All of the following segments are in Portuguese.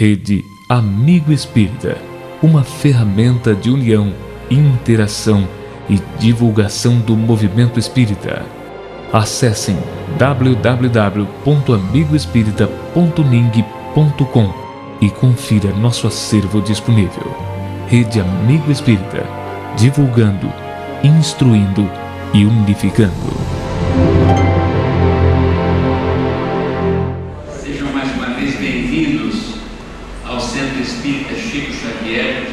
Rede Amigo Espírita, uma ferramenta de união, interação e divulgação do movimento espírita. Acessem www.amigoespírita.ning.com e confira nosso acervo disponível. Rede Amigo Espírita, divulgando, instruindo e unificando. Sejam mais uma vez bem-vindos ao Centro Espírita Chico Xavier,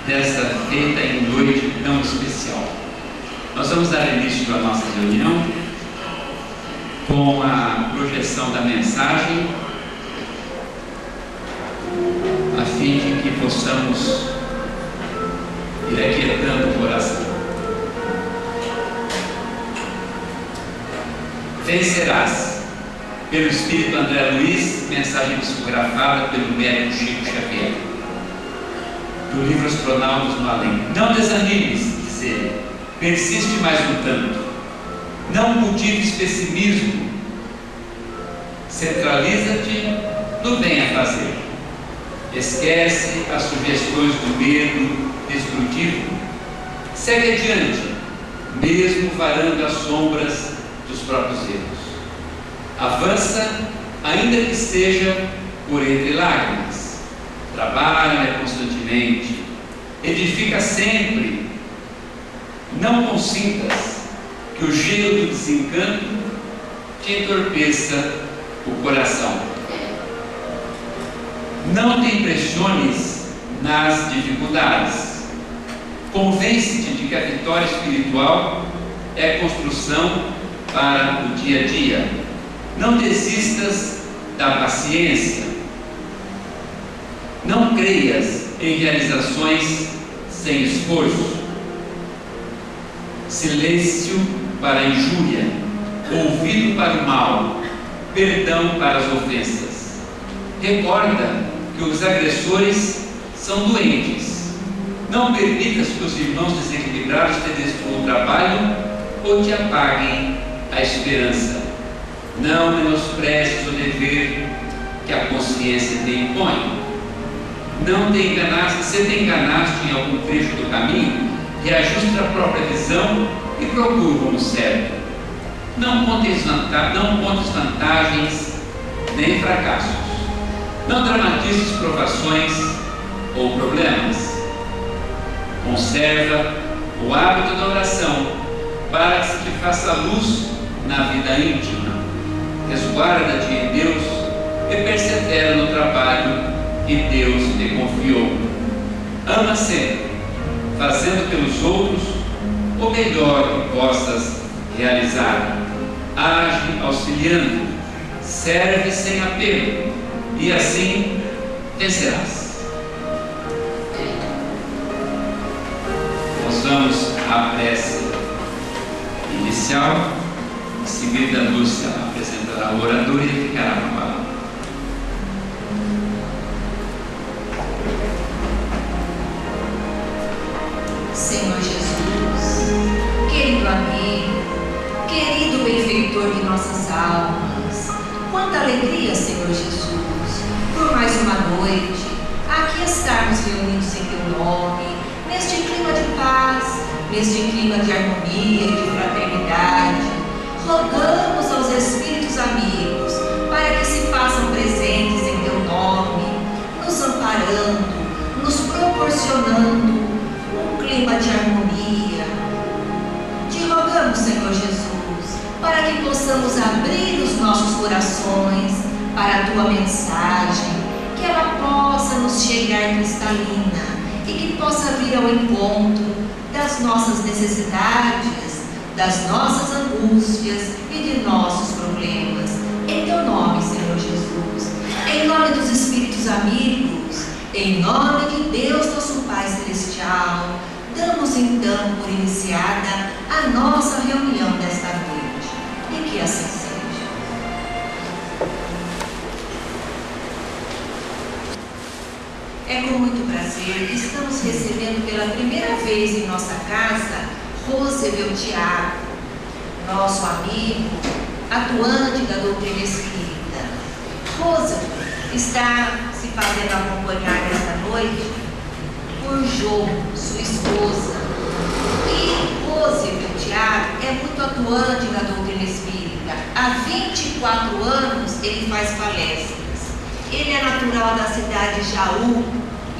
desta feita em noite tão especial. Nós vamos dar início à nossa reunião com a projeção da mensagem, a fim de que possamos ir aquietando o coração. Vencerás, pelo Espírito André Luiz, mensagem psicografada pelo médico Chico Xavier, do livro Os Pronautas no Além. Não desanimes, diz ele, persiste mais lutando. Não cultives pessimismo, centraliza-te no bem a fazer. Esquece as sugestões do medo destrutivo. Segue adiante, mesmo varando as sombras dos próprios erros. Avança, ainda que seja por entre lágrimas. Trabalha constantemente. Edifica sempre. Não consintas que o gelo do desencanto te entorpeça o coração. Não te impressiones nas dificuldades. Convence-te de que a vitória espiritual é construção para o dia a dia. Não desistas da paciência. Não creias em realizações sem esforço. Silêncio para a injúria, ouvido para o mal, perdão para as ofensas. Recorda que os agressores são doentes. Não permitas que os irmãos desequilibrados te destruam o trabalho ou te apaguem a esperança. Não menosprezes o dever que a consciência te impõe. Não te enganaste, se te enganaste em algum trecho do caminho, reajuste a própria visão e procura o rumo certo. Não contes vantagens nem fracassos. Não dramatizes provações ou problemas. Conserva o hábito da oração para que se te faça luz na vida íntima. Resguarda-te em Deus e persevera no trabalho que Deus te confiou. Ama sempre, fazendo pelos outros o melhor que possas realizar. Age auxiliando, serve sem apego, e assim vencerás. Nós vamos à prece inicial, em seguida a Lúcia apresentará a oradoria e ficará com a palavra. Senhor Jesus, querido amigo, querido benfeitor de nossas almas, quanta alegria, Senhor Jesus, por mais uma noite, aqui estarmos reunidos em Teu nome, neste clima de paz, neste clima de harmonia e de fraternidade. Rogamos aos Espíritos amigos para que se façam presentes em Teu nome, nos amparando, nos proporcionando um clima de harmonia. Te rogamos, Senhor Jesus, para que possamos abrir os nossos corações para a Tua mensagem, que ela possa nos chegar cristalina e que possa vir ao encontro das nossas necessidades, das nossas angústias e de nossos problemas. Em Teu nome, Senhor Jesus, em nome dos Espíritos amigos, em nome de Deus, nosso Pai Celestial, damos então por iniciada a nossa reunião desta noite. E que assim seja. É com muito prazer que estamos recebendo pela primeira vez em nossa casa Roosevelt Thiago, nosso amigo, atuante da doutrina espírita. Roosevelt está se fazendo acompanhar nesta noite por Jô, sua esposa. E Rose, meu Tiago, é muito atuante na doutrina espírita. Há 24 anos ele faz palestras. Ele é natural da cidade de Jaú,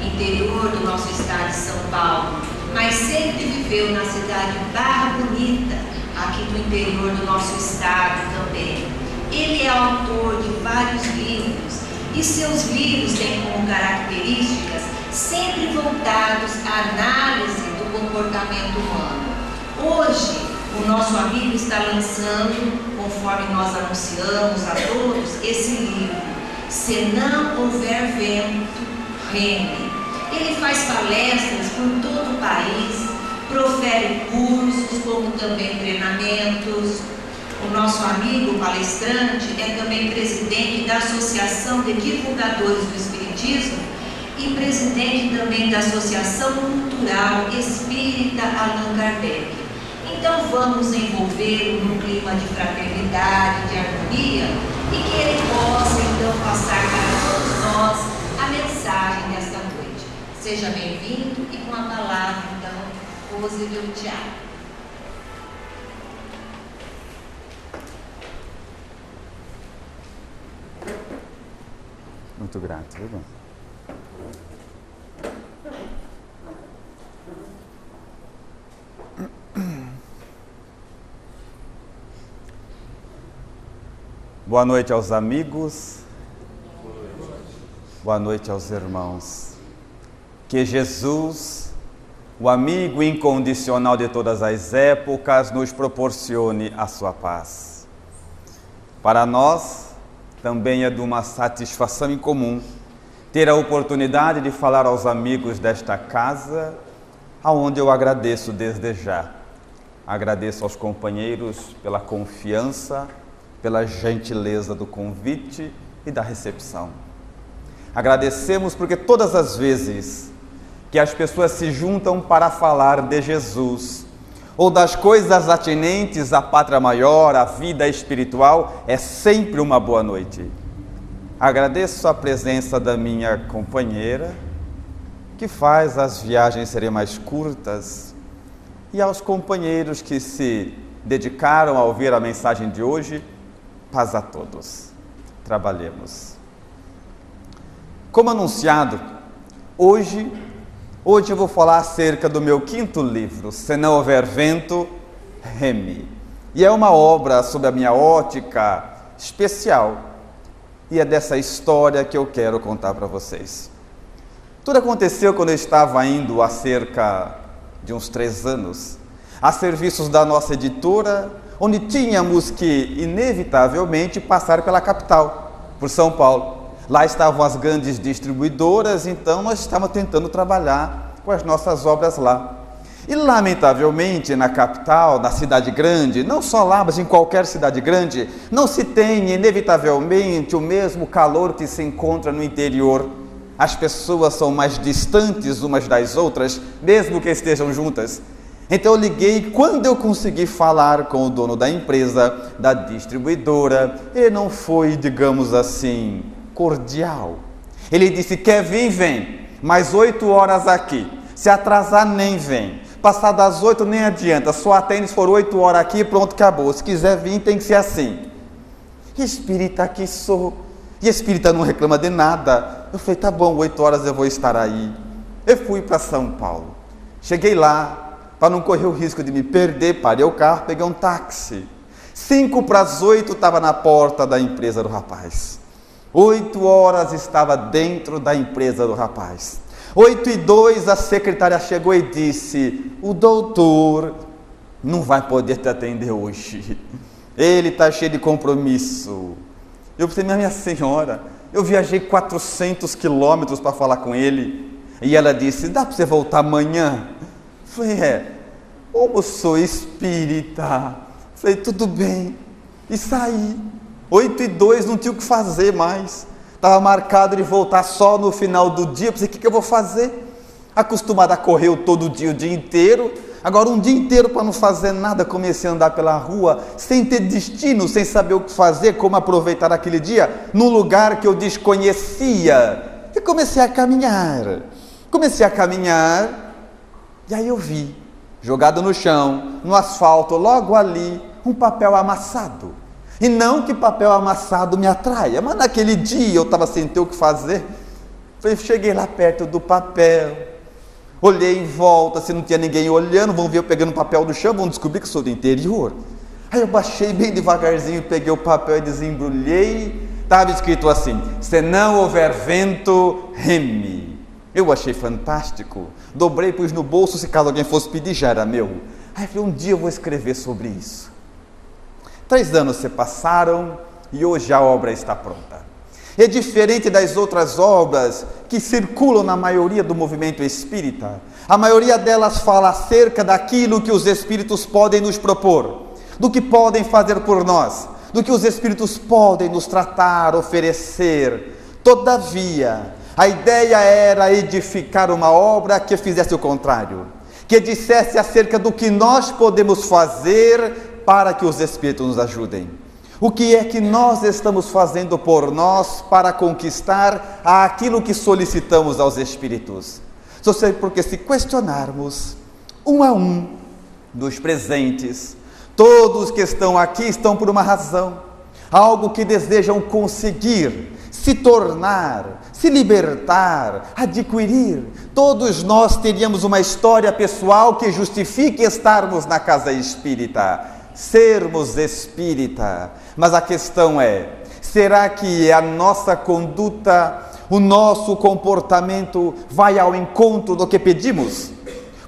interior do nosso estado de São Paulo, mas sempre viveu na cidade de Barra Bonita, aqui do interior do nosso estado também. Ele é autor de vários livros e seus livros têm como características sempre voltados à análise do comportamento humano. Hoje, o nosso amigo está lançando, conforme nós anunciamos a todos, esse livro, Se Não Houver Vento, Reme. Ele faz palestras por todo o país, profere cursos, como também treinamentos. O nosso amigo palestrante é também presidente da Associação de Divulgadores do Espiritismo e presidente também da Associação Cultural Espírita Allan Kardec. Então vamos envolvê-lo num clima de fraternidade, de harmonia, e que ele possa então passar para todos nós a mensagem desta noite. Seja bem-vindo e com a palavra então, Rose do Tiago. Muito grato, viu? Boa noite aos amigos, boa noite aos irmãos. Que Jesus, o amigo incondicional de todas as épocas, nos proporcione a sua paz. Para nós, também é de uma satisfação em comum ter a oportunidade de falar aos amigos desta casa, aonde eu agradeço desde já. Agradeço aos companheiros pela confiança, pela gentileza do convite e da recepção. Agradecemos porque todas as vezes que as pessoas se juntam para falar de Jesus ou das coisas atinentes à pátria maior, à vida espiritual, é sempre uma boa noite. Agradeço a presença da minha companheira, que faz as viagens serem mais curtas, e aos companheiros que se dedicaram a ouvir a mensagem de hoje. Paz a todos. Trabalhemos. Como anunciado, hoje eu vou falar acerca do meu quinto livro, Se Não Houver Vento, Reme. E é uma obra sob a minha ótica especial. E é dessa história que eu quero contar para vocês. Tudo aconteceu quando eu estava indo há cerca de uns 3 anos a serviços da nossa editora, onde tínhamos que, inevitavelmente, passar pela capital, por São Paulo. Lá estavam as grandes distribuidoras, então nós estávamos tentando trabalhar com as nossas obras lá. E, lamentavelmente, na capital, na cidade grande, não só lá, mas em qualquer cidade grande, não se tem, inevitavelmente, o mesmo calor que se encontra no interior. As pessoas são mais distantes umas das outras, mesmo que estejam juntas. Então eu liguei, quando eu consegui falar com o dono da empresa, da distribuidora, ele não foi, digamos assim, cordial. Ele disse: quer vir, vem, mais 8 horas aqui, se atrasar nem vem, passar das 8 nem adianta, só atende se for 8 horas aqui e pronto, acabou, se quiser vir tem que ser assim. Espírita que sou, e espírita não reclama de nada. Eu falei: tá bom, 8 horas eu vou estar aí. Eu fui para São Paulo, cheguei lá, para não correr o risco de me perder, parei o carro, peguei um táxi. 5 para as 8 estava na porta da empresa do rapaz. 8 horas estava dentro da empresa do rapaz. 8:02 a secretária chegou e disse: o doutor não vai poder te atender hoje. Ele está cheio de compromisso. Eu pensei: minha senhora, eu viajei 400 quilômetros para falar com ele. E ela disse: dá para você voltar amanhã? Falei: como sou espírita. Falei: tudo bem. E saí. 8:02, não tinha o que fazer mais. Estava marcado de voltar só no final do dia. Pensei: o que eu vou fazer? Acostumado a correr todo dia, o dia inteiro. Agora um dia inteiro para não fazer nada. Comecei a andar pela rua, sem ter destino, sem saber o que fazer, como aproveitar aquele dia, num lugar que eu desconhecia. E comecei a caminhar, e aí eu vi, jogado no chão, no asfalto, logo ali, um papel amassado. E não que papel amassado me atraia, mas naquele dia eu estava sem ter o que fazer. Eu cheguei lá perto do papel, olhei em volta, se não tinha ninguém olhando, vão ver eu pegando papel do chão, vão descobrir que sou do interior. Aí eu baixei bem devagarzinho, peguei o papel e desembrulhei. Estava escrito assim: se não houver vento, reme. Eu achei fantástico, dobrei, pus no bolso, se caso alguém fosse pedir, já era meu. Aí eu falei, um dia eu vou escrever sobre isso. 3 anos se passaram e hoje a obra está pronta. É diferente das outras obras que circulam na maioria do movimento espírita. A maioria delas fala acerca daquilo que os espíritos podem nos propor, do que podem fazer por nós, do que os espíritos podem nos tratar, oferecer. Todavia, a ideia era edificar uma obra que fizesse o contrário, que dissesse acerca do que nós podemos fazer para que os espíritos nos ajudem. O que é que nós estamos fazendo por nós para conquistar aquilo que solicitamos aos espíritos? Porque se questionarmos um a um dos presentes, todos que estão aqui estão por uma razão, algo que desejam conseguir, se tornar, se libertar, adquirir. Todos nós teríamos uma história pessoal que justifique estarmos na casa espírita, sermos espírita. Mas a questão é, será que a nossa conduta, o nosso comportamento vai ao encontro do que pedimos?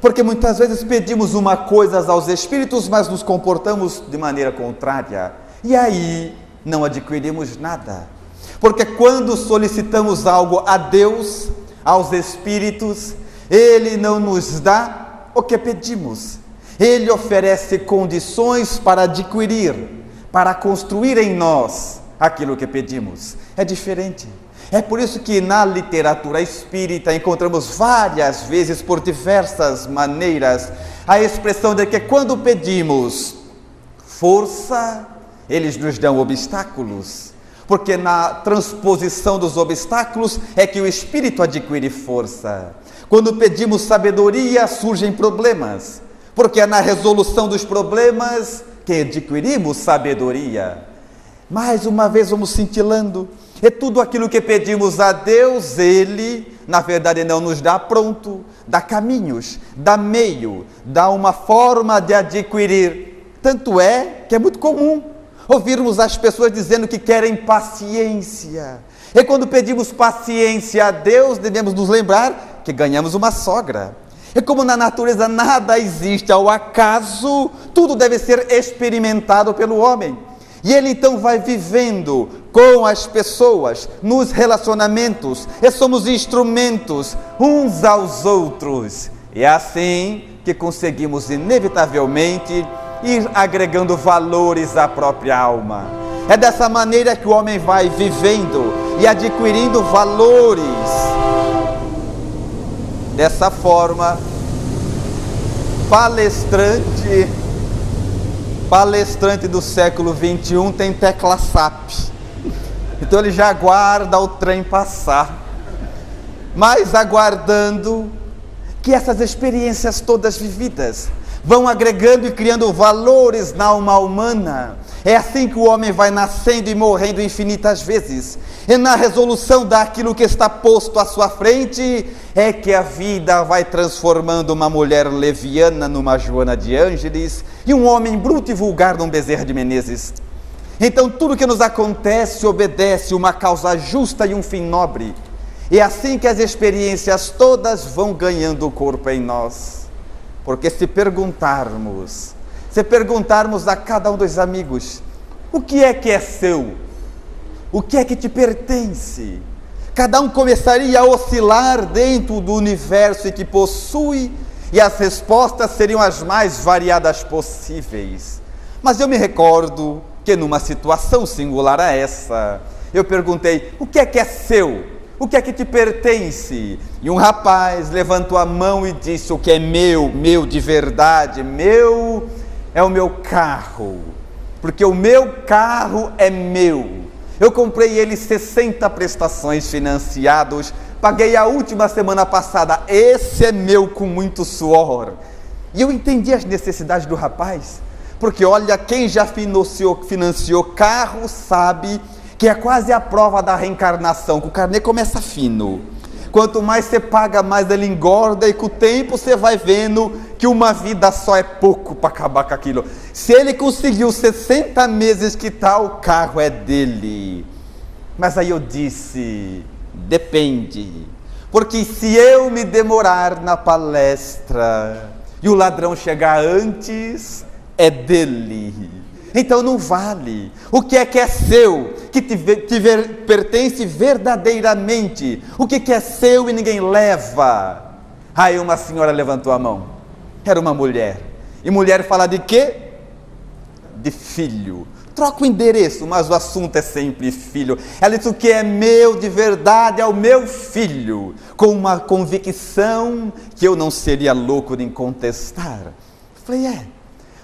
Porque muitas vezes pedimos uma coisa aos espíritos, mas nos comportamos de maneira contrária. E aí não adquirimos nada. Porque quando solicitamos algo a Deus, aos espíritos, Ele não nos dá o que pedimos. Ele oferece condições para adquirir, para construir em nós aquilo que pedimos. É diferente. É por isso que na literatura espírita encontramos várias vezes, por diversas maneiras, a expressão de que quando pedimos força, eles nos dão obstáculos. Porque na transposição dos obstáculos é que o espírito adquire força. Quando pedimos sabedoria, surgem problemas. Porque é na resolução dos problemas que adquirimos sabedoria. Mais uma vez vamos cintilando. E tudo aquilo que pedimos a Deus, Ele, na verdade, não nos dá pronto, dá caminhos, dá meio, dá uma forma de adquirir. Tanto é que é muito comum ouvirmos as pessoas dizendo que querem paciência. E quando pedimos paciência a Deus, devemos nos lembrar que ganhamos uma sogra. E como na natureza nada existe ao acaso, tudo deve ser experimentado pelo homem. E ele então vai vivendo com as pessoas, nos relacionamentos, e somos instrumentos uns aos outros. E é assim que conseguimos inevitavelmente ir agregando valores à própria alma. É dessa maneira que o homem vai vivendo e adquirindo valores. Dessa forma, palestrante do século XXI tem tecla SAP. Então ele já aguarda o trem passar, mas aguardando que essas experiências todas vividas vão agregando e criando valores na alma humana. É assim que o homem vai nascendo e morrendo infinitas vezes. E na resolução daquilo que está posto à sua frente, é que a vida vai transformando uma mulher leviana numa Joana de Ângeles, e um homem bruto e vulgar num Bezerra de Menezes. Então tudo que nos acontece obedece uma causa justa e um fim nobre. É assim que as experiências todas vão ganhando corpo em nós. Porque se perguntarmos a cada um dos amigos, o que é seu? O que é que te pertence? Cada um começaria a oscilar dentro do universo que possui, e as respostas seriam as mais variadas possíveis. Mas eu me recordo que numa situação singular a essa, eu perguntei, o que é seu? O que é que te pertence? E um rapaz levantou a mão e disse, o que é meu de verdade, meu é o meu carro, porque o meu carro é meu. Eu comprei ele 60 prestações financiados paguei a última semana passada, esse é meu com muito suor. E eu entendi as necessidades do rapaz, porque olha, quem já financiou carro sabe que é quase a prova da reencarnação, que o carnê começa fino. Quanto mais você paga, mais ele engorda, e com o tempo você vai vendo que uma vida só é pouco para acabar com aquilo. Se ele conseguiu 60 meses quitar, o carro é dele. Mas aí eu disse, depende, porque se eu me demorar na palestra e o ladrão chegar antes, é dele. Então não vale. O que é seu, que pertence verdadeiramente? O que é seu e ninguém leva? Aí uma senhora levantou a mão. Era uma mulher. E mulher fala de quê? De filho. Troca o endereço, mas o assunto é sempre filho. Ela disse, o que é meu de verdade é o meu filho. Com uma convicção que eu não seria louco em contestar. Eu falei,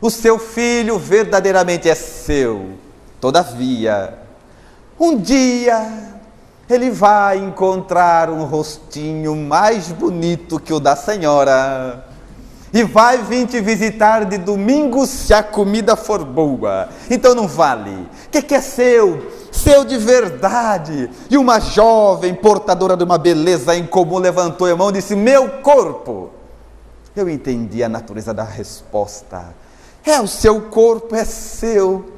o seu filho verdadeiramente é seu. Todavia, um dia ele vai encontrar um rostinho mais bonito que o da senhora e vai vir te visitar de domingo se a comida for boa. Então não vale. O que é seu? Seu de verdade. E uma jovem portadora de uma beleza incomum levantou a mão e disse, meu corpo. Eu entendi a natureza da resposta. O seu corpo é seu.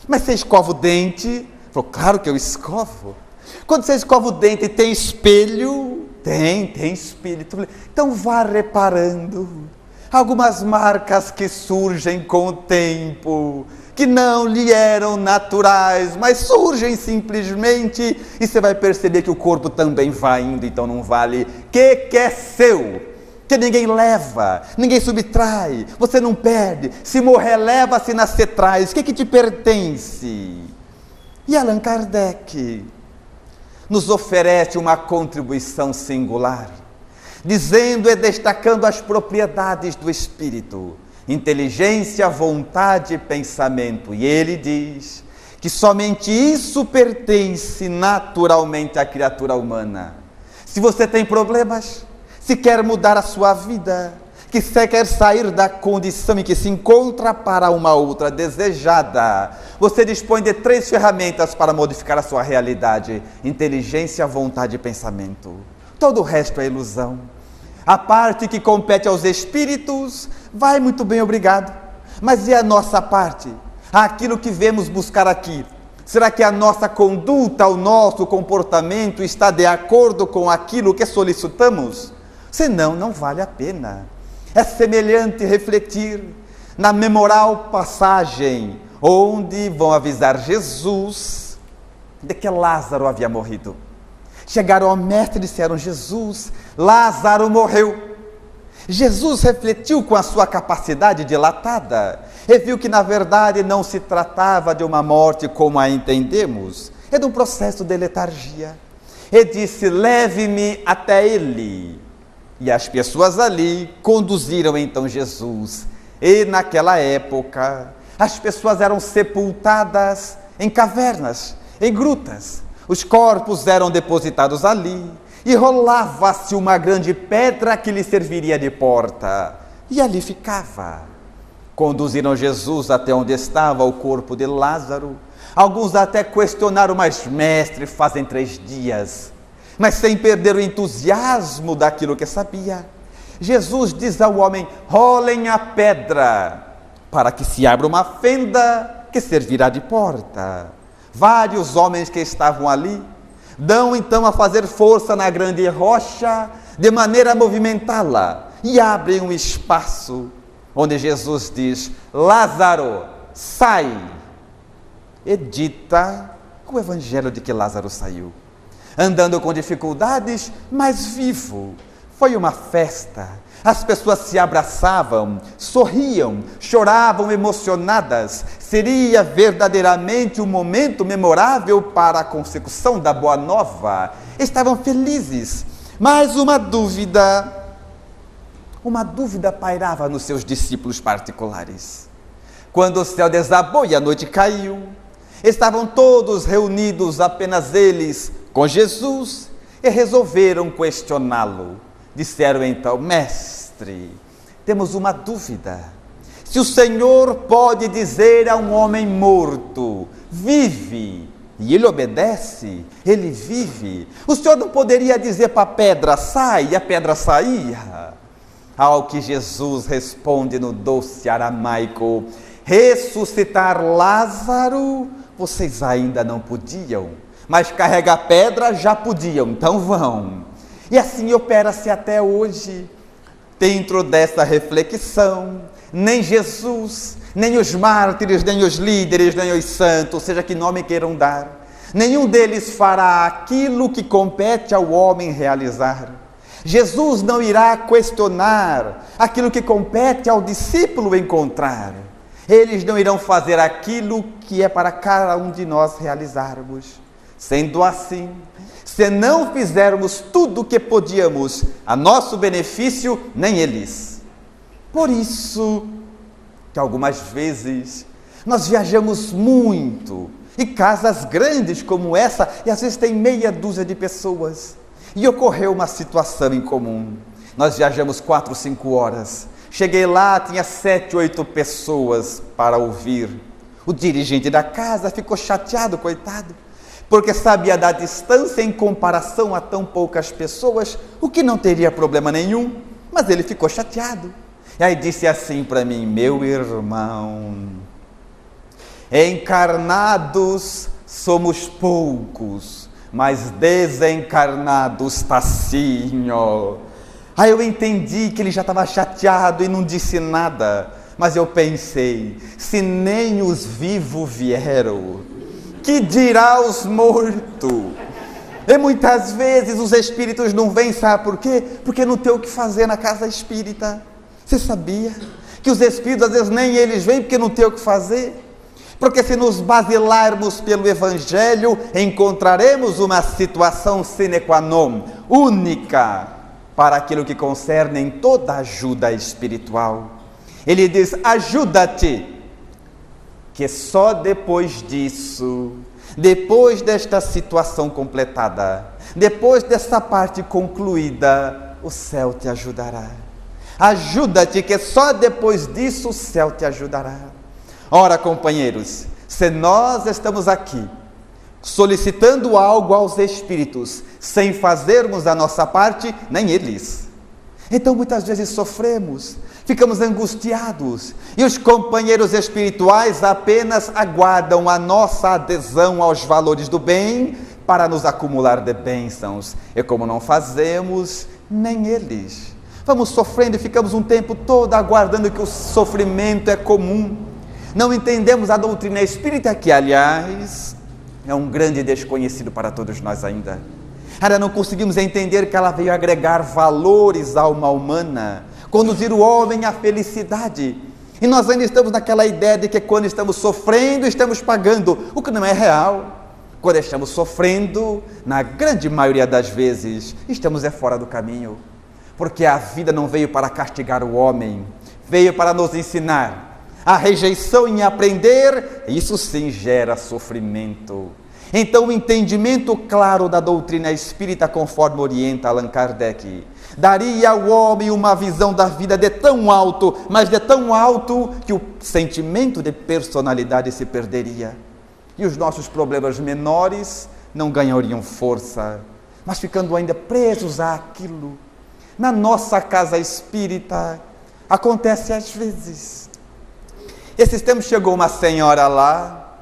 Mas você escova o dente? Falou, claro que eu escovo. Quando você escova o dente, tem espelho? Tem espelho. Então vá reparando algumas marcas que surgem com o tempo, que não lhe eram naturais, mas surgem simplesmente, e você vai perceber que o corpo também vai indo, então não vale. Que é seu? Que ninguém leva, ninguém subtrai, você não perde. Se morrer, leva-se nas cetrais. O que te pertence? E Allan Kardec nos oferece uma contribuição singular, dizendo e destacando as propriedades do espírito: inteligência, vontade e pensamento. E ele diz que somente isso pertence naturalmente à criatura humana. Se você tem problemas, se quer mudar a sua vida, que você quer sair da condição em que se encontra para uma outra desejada, você dispõe de 3 ferramentas para modificar a sua realidade: inteligência, vontade e pensamento. Todo o resto é ilusão. A parte que compete aos espíritos, vai muito bem, obrigado. Mas e a nossa parte? Aquilo que vemos buscar aqui. Será que a nossa conduta, o nosso comportamento está de acordo com aquilo que solicitamos? Senão, não vale a pena. É semelhante refletir na memorável passagem onde vão avisar Jesus de que Lázaro havia morrido. Chegaram ao mestre e disseram, Jesus, Lázaro morreu. Jesus refletiu com a sua capacidade dilatada e viu que na verdade não se tratava de uma morte como a entendemos, é de um processo de letargia. E disse, leve-me até ele. E as pessoas ali conduziram então Jesus. E naquela época, as pessoas eram sepultadas em cavernas, em grutas. Os corpos eram depositados ali e rolava-se uma grande pedra que lhe serviria de porta. E ali ficava. Conduziram Jesus até onde estava o corpo de Lázaro. Alguns até questionaram, mas mestre, fazem 3 dias. Mas sem perder o entusiasmo daquilo que sabia. Jesus diz ao homem, rolem a pedra, para que se abra uma fenda que servirá de porta. Vários homens que estavam ali, dão então a fazer força na grande rocha, de maneira a movimentá-la, e abrem um espaço, onde Jesus diz, Lázaro, sai. E dita o evangelho de que Lázaro saiu. Andando com dificuldades, mas vivo. Foi uma festa. As pessoas se abraçavam, sorriam, choravam emocionadas. Seria verdadeiramente um momento memorável para a consecução da boa nova. Estavam felizes, mas uma dúvida pairava nos seus discípulos particulares. Quando o céu desabou e a noite caiu, estavam todos reunidos, apenas eles, com Jesus, e resolveram questioná-lo. Disseram então: mestre, temos uma dúvida. Se o Senhor pode dizer a um homem morto: vive, e ele obedece, ele vive, o Senhor não poderia dizer para a pedra: sai, e a pedra saía? Ao que Jesus responde no doce aramaico: ressuscitar Lázaro vocês ainda não podiam, mas carregar pedra já podiam, então vão. E assim opera-se até hoje. Dentro dessa reflexão, nem Jesus, nem os mártires, nem os líderes, nem os santos, seja que nome queiram dar, nenhum deles fará aquilo que compete ao homem realizar. Jesus não irá questionar aquilo que compete ao discípulo encontrar. Eles não irão fazer aquilo que é para cada um de nós realizarmos. Sendo assim, se não fizermos tudo o que podíamos a nosso benefício, nem eles. Por isso que algumas vezes nós viajamos muito, e casas grandes como essa, e às vezes tem meia dúzia de pessoas, e ocorreu uma situação em comum. Nós viajamos 4, 5 horas, cheguei lá, tinha 7, 8 pessoas para ouvir. O dirigente da casa ficou chateado, coitado, porque sabia da distância em comparação a tão poucas pessoas, o que não teria problema nenhum, mas ele ficou chateado. E aí disse assim para mim: meu irmão, encarnados somos poucos, mas desencarnados tacinho. Aí eu entendi que ele já estava chateado e não disse nada, mas eu pensei: se nem os vivos vieram, que dirá os mortos? E muitas vezes os espíritos não vêm, sabe por quê? Porque não tem o que fazer na casa espírita. Você sabia que os espíritos às vezes nem eles vêm porque não tem o que fazer? Porque se nos basilarmos pelo Evangelho, encontraremos uma situação sine qua non, única, para aquilo que concerne em toda ajuda espiritual. Ele diz: ajuda-te, que só depois disso, depois desta situação completada, depois dessa parte concluída, o céu te ajudará. Ajuda-te, que só depois disso o céu te ajudará. Ora, companheiros, se nós estamos aqui solicitando algo aos espíritos, sem fazermos a nossa parte, nem eles. Então muitas vezes sofremos, ficamos angustiados, e os companheiros espirituais apenas aguardam a nossa adesão aos valores do bem para nos acumular de bênçãos. E como não fazemos, nem eles. Vamos sofrendo e ficamos um tempo todo aguardando que o sofrimento é comum. Não entendemos a doutrina espírita, que aliás é um grande desconhecido para todos nós ainda. Ainda não conseguimos entender que ela veio agregar valores à alma humana, conduzir o homem à felicidade. E nós ainda estamos naquela ideia de que quando estamos sofrendo, estamos pagando, o que não é real. Quando estamos sofrendo, na grande maioria das vezes, estamos fora do caminho. Porque a vida não veio para castigar o homem, veio para nos ensinar. A rejeição em aprender, isso sim gera sofrimento. Então o entendimento claro da doutrina espírita, conforme orienta Allan Kardec, daria ao homem uma visão da vida de tão alto, mas de tão alto que o sentimento de personalidade se perderia. E os nossos problemas menores não ganhariam força, mas ficando ainda presos àquilo. Na nossa casa espírita, acontece às vezes. Esses tempos chegou uma senhora lá,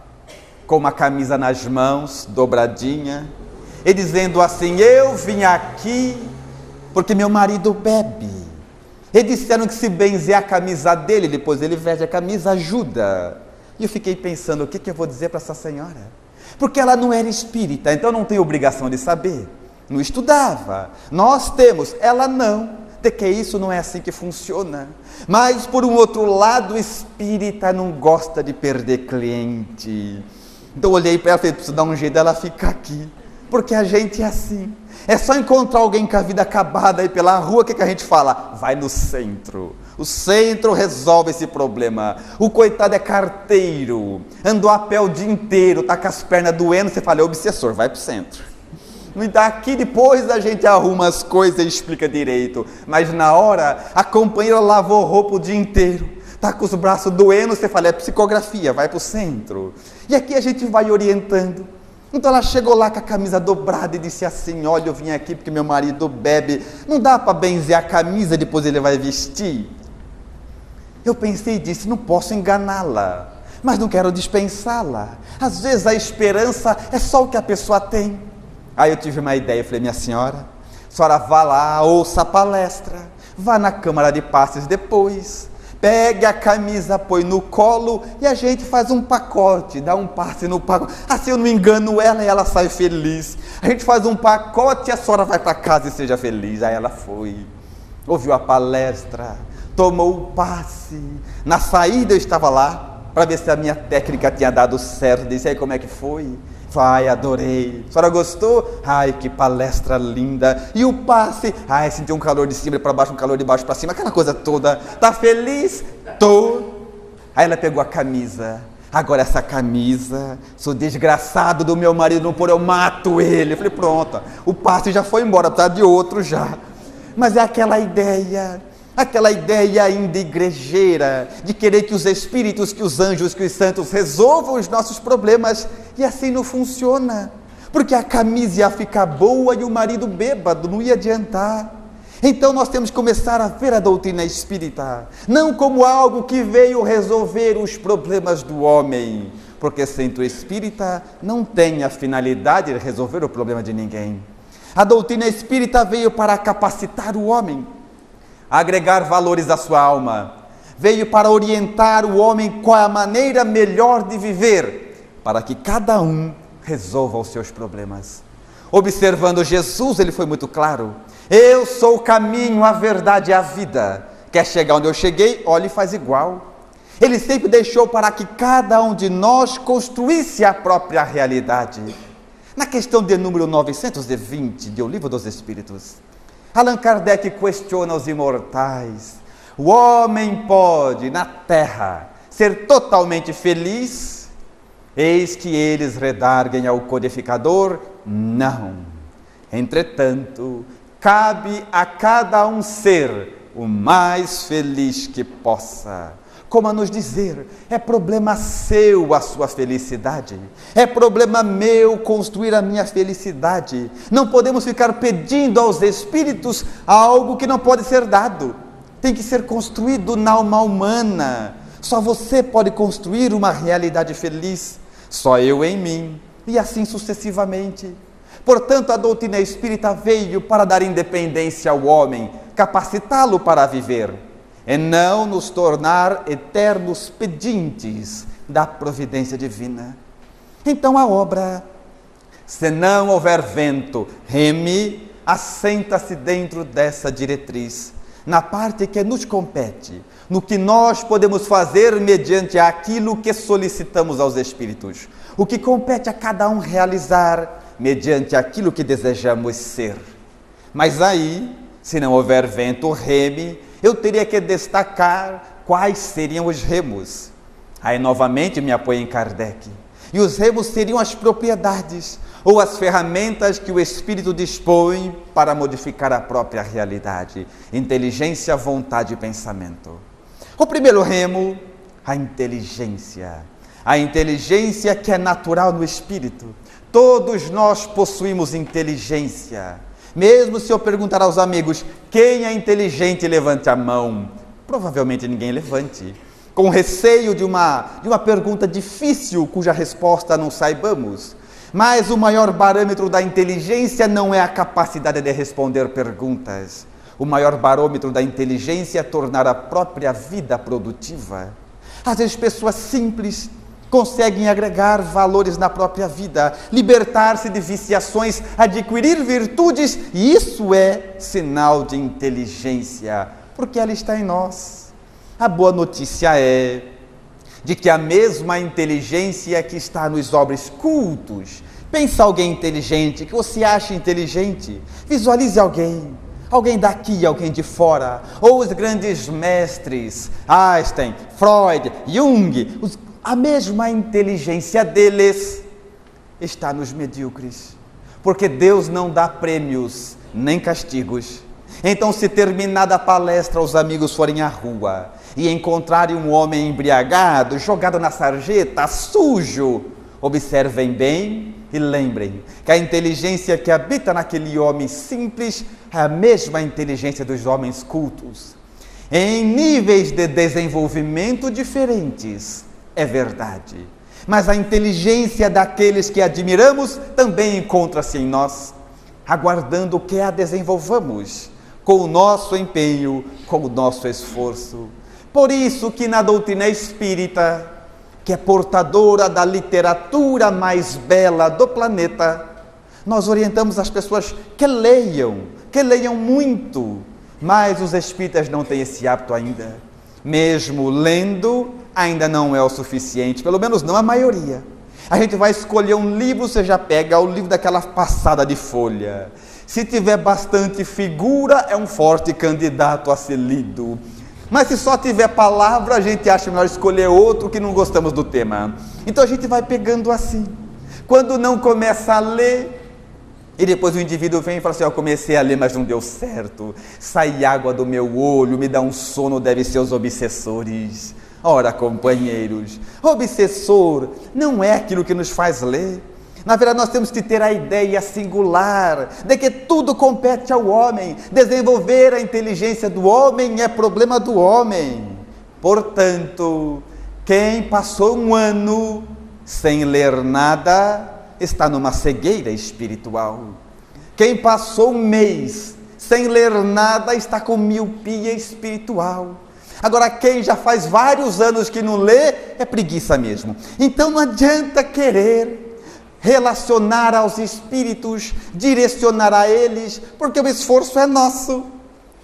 com uma camisa nas mãos, dobradinha, e dizendo assim: eu vim aqui porque meu marido bebe. E disseram que se benzer a camisa dele, depois ele veste a camisa, ajuda. E eu fiquei pensando, o que eu vou dizer para essa senhora? Porque ela não era espírita, então não tem obrigação de saber. Não estudava. Nós temos, ela não. De que isso não é assim que funciona. Mas por um outro lado, o espírita não gosta de perder cliente. Então eu olhei para ela e falei: preciso dar um jeito dela ficar aqui. Porque a gente é assim. É só encontrar alguém com a vida acabada aí pela rua, o que a gente fala? Vai no centro. O centro resolve esse problema. O coitado é carteiro, andou a pé o dia inteiro, está com as pernas doendo, você fala: é obsessor, vai para o centro. Daqui depois a gente arruma as coisas e explica direito. Mas na hora, a companheira lavou roupa o dia inteiro. Está com os braços doendo, você fala, é psicografia, vai para o centro. E aqui a gente vai orientando. Então ela chegou lá com a camisa dobrada e disse assim, olha, eu vim aqui porque meu marido bebe. Não dá para benzer a camisa, depois ele vai vestir. Eu pensei e disse, não posso enganá-la, mas não quero dispensá-la. Às vezes a esperança é só o que a pessoa tem. Aí eu tive uma ideia, eu falei, minha senhora, a senhora vá lá, ouça a palestra, vá na Câmara de Passes depois, pegue a camisa, põe no colo e a gente faz um pacote, dá um passe no pacote, assim eu não engano ela e ela sai feliz. A gente faz um pacote e a senhora vai para casa e seja feliz. Aí ela foi, ouviu a palestra, tomou o passe. Na saída eu estava lá para ver se a minha técnica tinha dado certo. Disse, aí como é que foi? Ai, adorei. A senhora gostou? Ai, que palestra linda. E o passe? Ai, senti um calor de cima para baixo, um calor de baixo para cima, aquela coisa toda. Tá feliz? Tô. Aí ela pegou a camisa. Agora essa camisa, sou desgraçado do meu marido não pôr, eu mato ele. Eu falei, pronto, o passe já foi embora, precisa de outro já. Mas é aquela ideia ainda igrejeira, de querer que os espíritos, que os anjos, que os santos resolvam os nossos problemas, e assim não funciona, porque a camisa ia ficar boa e o marido bêbado, não ia adiantar. Então nós temos que começar a ver a doutrina espírita, não como algo que veio resolver os problemas do homem, porque centro espírita não tem a finalidade de resolver o problema de ninguém. A doutrina espírita veio para capacitar o homem, agregar valores à sua alma, veio para orientar o homem qual é a maneira melhor de viver, para que cada um resolva os seus problemas. Observando Jesus, ele foi muito claro, eu sou o caminho, a verdade e a vida, quer chegar onde eu cheguei, olha e faz igual. Ele sempre deixou para que cada um de nós construísse a própria realidade. Na questão de número 920 do Livro dos Espíritos, Allan Kardec questiona os imortais. O homem pode, na terra, ser totalmente feliz? Eis que eles redarguem ao codificador, não. Entretanto, cabe a cada um ser o mais feliz que possa. Como a nos dizer, é problema seu a sua felicidade, é problema meu construir a minha felicidade. Não podemos ficar pedindo aos espíritos algo que não pode ser dado, tem que ser construído na alma humana. Só você pode construir uma realidade feliz, só eu em mim, e assim sucessivamente. Portanto, a doutrina espírita veio para dar independência ao homem, capacitá-lo para viver, e não nos tornar eternos pedintes da providência divina. Então a obra, se não houver vento, reme, assenta-se dentro dessa diretriz, na parte que nos compete, no que nós podemos fazer mediante aquilo que solicitamos aos espíritos, o que compete a cada um realizar mediante aquilo que desejamos ser. Mas aí, se não houver vento, reme, eu teria que destacar quais seriam os remos. Aí novamente me apoio em Kardec. E os remos seriam as propriedades ou as ferramentas que o Espírito dispõe para modificar a própria realidade. Inteligência, vontade e pensamento. O primeiro remo, a inteligência. A inteligência que é natural no Espírito. Todos nós possuímos inteligência. Mesmo se eu perguntar aos amigos, quem é inteligente, levante a mão. Provavelmente ninguém levante. Com receio de uma pergunta difícil, cuja resposta não saibamos. Mas o maior parâmetro da inteligência não é a capacidade de responder perguntas. O maior barômetro da inteligência é tornar a própria vida produtiva. Às vezes pessoas simples conseguem agregar valores na própria vida, libertar-se de viciações, adquirir virtudes, e isso é sinal de inteligência, porque ela está em nós. A boa notícia é de que a mesma inteligência que está nos homens cultos. Pensa alguém inteligente, que você acha inteligente, visualize alguém daqui, alguém de fora, ou os grandes mestres, Einstein, Freud, Jung, a mesma inteligência deles está nos medíocres, porque Deus não dá prêmios nem castigos. Então, se terminada a palestra os amigos forem à rua e encontrarem um homem embriagado, jogado na sarjeta, sujo, observem bem e lembrem que a inteligência que habita naquele homem simples é a mesma inteligência dos homens cultos. Em níveis de desenvolvimento diferentes, é verdade. Mas a inteligência daqueles que admiramos também encontra-se em nós, aguardando que a desenvolvamos com o nosso empenho, com o nosso esforço. Por isso que na doutrina espírita, que é portadora da literatura mais bela do planeta, nós orientamos as pessoas que leiam muito, mas os espíritas não têm esse hábito ainda. Mesmo lendo, ainda não é o suficiente, pelo menos não a maioria. A gente vai escolher um livro, você já pega o livro daquela passada de folha. Se tiver bastante figura, é um forte candidato a ser lido. Mas se só tiver palavra, a gente acha melhor escolher outro que não gostamos do tema. Então a gente vai pegando assim. Quando não começa a ler, e depois o indivíduo vem e fala assim, eu comecei a ler, mas não deu certo. Sai água do meu olho, me dá um sono, deve ser os obsessores. Ora, companheiros, obsessor não é aquilo que nos faz ler. Na verdade, nós temos que ter a ideia singular de que tudo compete ao homem. Desenvolver a inteligência do homem é problema do homem. Portanto, quem passou um ano sem ler nada está numa cegueira espiritual. Quem passou um mês sem ler nada está com miopia espiritual. Agora, quem já faz vários anos que não lê, é preguiça mesmo. Então não adianta querer relacionar aos espíritos, direcionar a eles, porque o esforço é nosso.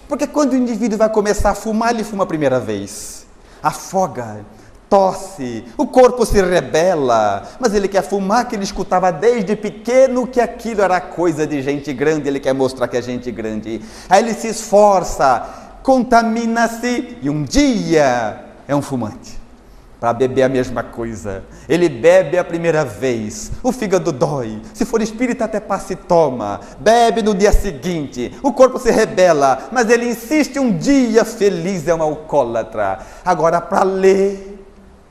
Porque quando o indivíduo vai começar a fumar, ele fuma a primeira vez, afoga, tosse, o corpo se rebela, mas ele quer fumar, que ele escutava desde pequeno que aquilo era coisa de gente grande, ele quer mostrar que é gente grande. Aí ele se esforça, contamina-se e um dia é um fumante. Para beber a mesma coisa, ele bebe a primeira vez, o fígado dói, se for espírita até passa e toma, bebe no dia seguinte, o corpo se rebela, mas ele insiste um dia, feliz, é um alcoólatra. Agora para ler,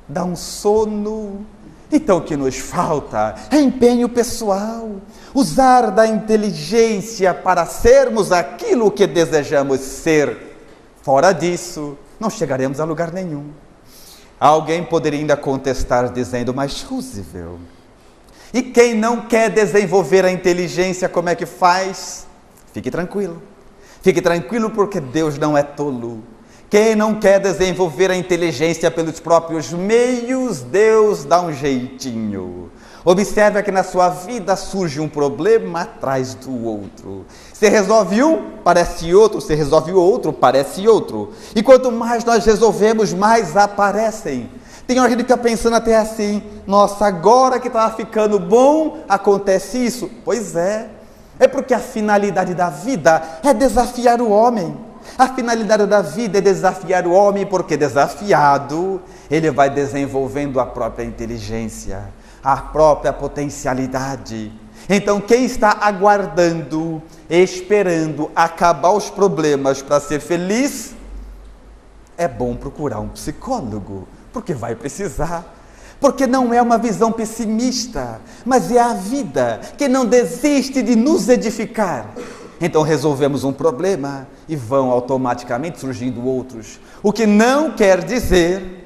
dá um sono. Então o que nos falta é empenho pessoal, usar da inteligência para sermos aquilo que desejamos ser. Fora disso, não chegaremos a lugar nenhum. Alguém poderia ainda contestar dizendo, mas Roosevelt, e quem não quer desenvolver a inteligência, como é que faz? Fique tranquilo porque Deus não é tolo. Quem não quer desenvolver a inteligência pelos próprios meios, Deus dá um jeitinho. Observe que na sua vida surge um problema atrás do outro. Você resolve um, parece outro. Você resolve o outro, parece outro. E quanto mais nós resolvemos, mais aparecem. Tem hora que ele fica pensando até assim, nossa, agora que estava ficando bom, acontece isso. Pois é porque a finalidade da vida é desafiar o homem. A finalidade da vida é desafiar o homem, porque desafiado, ele vai desenvolvendo a própria inteligência, a própria potencialidade. Então, quem está aguardando, esperando acabar os problemas para ser feliz, é bom procurar um psicólogo, porque vai precisar. Porque não é uma visão pessimista, mas é a vida que não desiste de nos edificar. Então resolvemos um problema e vão automaticamente surgindo outros. O que não quer dizer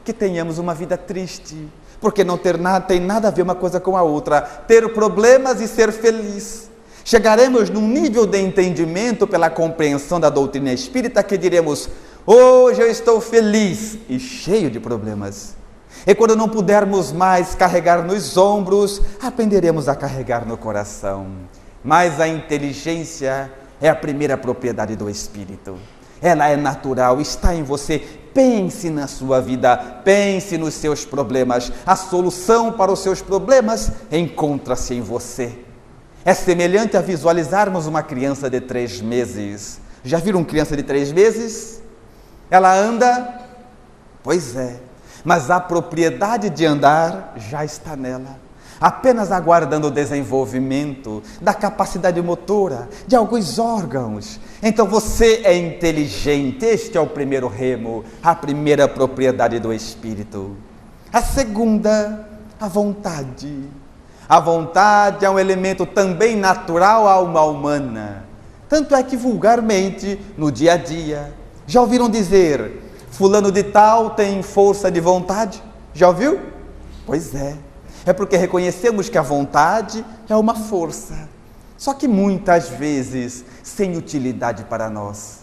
que tenhamos uma vida triste, porque não tem nada a ver uma coisa com a outra. Ter problemas e ser feliz. Chegaremos num nível de entendimento pela compreensão da doutrina espírita que diremos, hoje eu estou feliz e cheio de problemas. E quando não pudermos mais carregar nos ombros, aprenderemos a carregar no coração. Mas a inteligência é a primeira propriedade do espírito. Ela é natural, está em você. Pense na sua vida, pense nos seus problemas. A solução para os seus problemas encontra-se em você. É semelhante a visualizarmos uma criança de 3 meses. Já viram criança de 3 meses? Ela anda? Pois é. Mas a propriedade de andar já está nela. apenas aguardando o desenvolvimento da capacidade motora de alguns órgãos. Então você é inteligente, este é o primeiro remo, a primeira propriedade do espírito. A segunda, a vontade. A vontade é um elemento também natural à alma humana. Tanto é que vulgarmente, no dia a dia, já ouviram dizer, fulano de tal tem força de vontade? Já ouviu? Pois é. É porque reconhecemos que a vontade é uma força, só que muitas vezes sem utilidade para nós.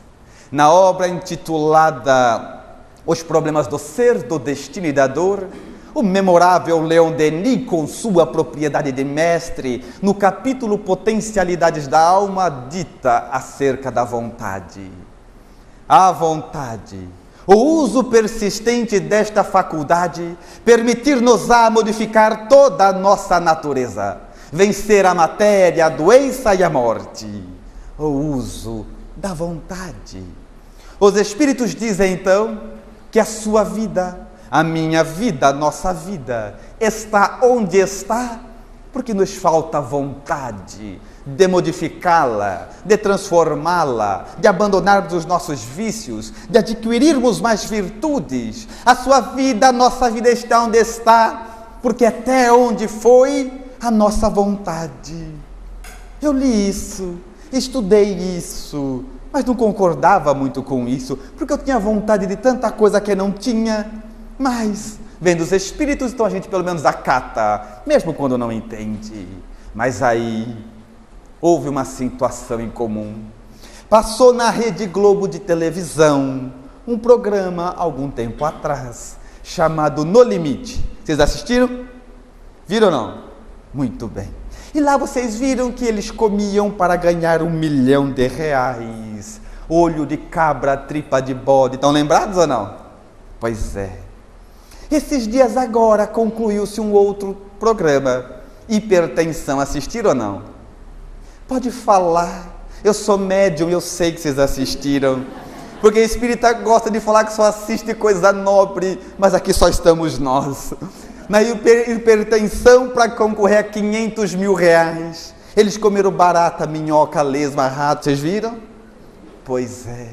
Na obra intitulada Os Problemas do Ser, do Destino e da Dor, o memorável Leon Denis, com sua propriedade de mestre, no capítulo Potencialidades da Alma, dita acerca da vontade. A vontade, o uso persistente desta faculdade, permitir-nos-á modificar toda a nossa natureza, vencer a matéria, a doença e a morte. O uso da vontade. Os Espíritos dizem então que a sua vida, a minha vida, a nossa vida, está onde está, porque nos falta vontade de modificá-la, de transformá-la, de abandonarmos os nossos vícios, de adquirirmos mais virtudes. A sua vida, a nossa vida está onde está, porque até onde foi a nossa vontade. Eu li isso, estudei isso, mas não concordava muito com isso, porque eu tinha vontade de tanta coisa que não tinha, mas vendo os Espíritos, então a gente pelo menos acata, mesmo quando não entende. Mas aí houve uma situação em comum. Passou na Rede Globo de televisão um programa, algum tempo atrás, chamado No Limite. Vocês assistiram? Viram ou não? Muito bem. E lá vocês viram que eles comiam para ganhar R$1 milhão. Olho de cabra, tripa de bode. Estão lembrados ou não? Pois é. Esses dias agora concluiu-se um outro programa. Hipertensão. Assistiram ou não? Pode falar. Eu sou médium, eu sei que vocês assistiram. Porque espírita gosta de falar que só assiste coisa nobre, mas aqui só estamos nós. Na hipertensão, para concorrer a R$500 mil, eles comeram barata, minhoca, lesma, rato, vocês viram? Pois é.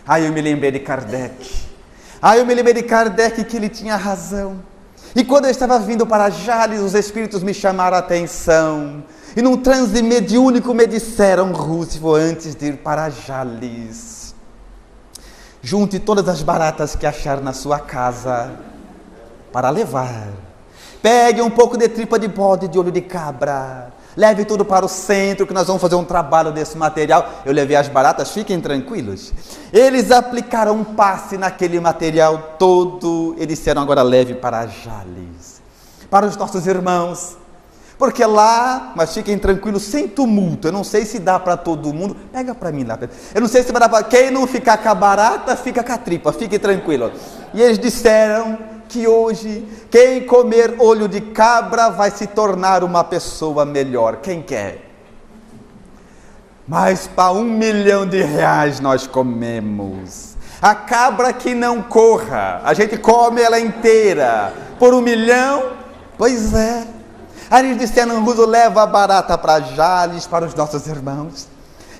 Aí eu me lembrei de Kardec. Que ele tinha razão. E quando eu estava vindo para Jales, os espíritos me chamaram a atenção. E num transe mediúnico me disseram, Rússio, antes de ir para Jales, junte todas as baratas que achar na sua casa para levar. Pegue um pouco de tripa de bode, de olho de cabra. Leve tudo para o centro, que nós vamos fazer um trabalho desse material. Eu levei as baratas, fiquem tranquilos. Eles aplicaram um passe naquele material todo. Eles disseram, agora leve para Jales. Para os nossos irmãos. Porque lá, mas fiquem tranquilos, sem tumulto. Eu não sei se dá para todo mundo. Pega para mim lá. Eu não sei se vai dar para... Quem não ficar com a barata, fica com a tripa. Fique tranquilo. E eles disseram que hoje, quem comer olho de cabra vai se tornar uma pessoa melhor. Quem quer? Mas para R$1 milhão nós comemos. A cabra que não corra, a gente come ela inteira. Por R$1 milhão? Pois é. Aí eles disseram, Ruso, leva a barata para Jales, para os nossos irmãos.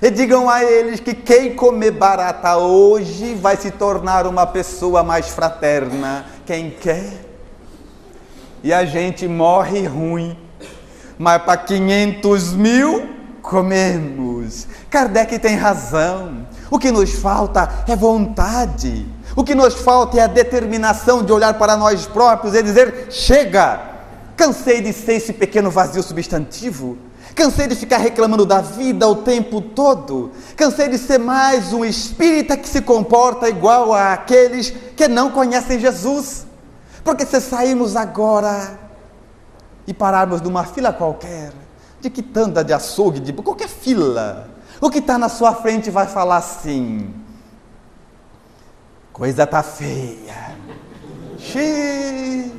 E digam a eles que quem comer barata hoje vai se tornar uma pessoa mais fraterna. Quem quer? E a gente morre ruim. Mas para 500 mil, comemos. Kardec tem razão. O que nos falta é vontade. O que nos falta é a determinação de olhar para nós próprios e dizer, chega! Cansei de ser esse pequeno vazio substantivo. Cansei de ficar reclamando da vida o tempo todo. Cansei de ser mais um espírita que se comporta igual àqueles que não conhecem Jesus. Porque se sairmos agora e pararmos numa fila qualquer, de quitanda, de açougue, de qualquer fila, o que está na sua frente vai falar assim, coisa tá feia. Xiii.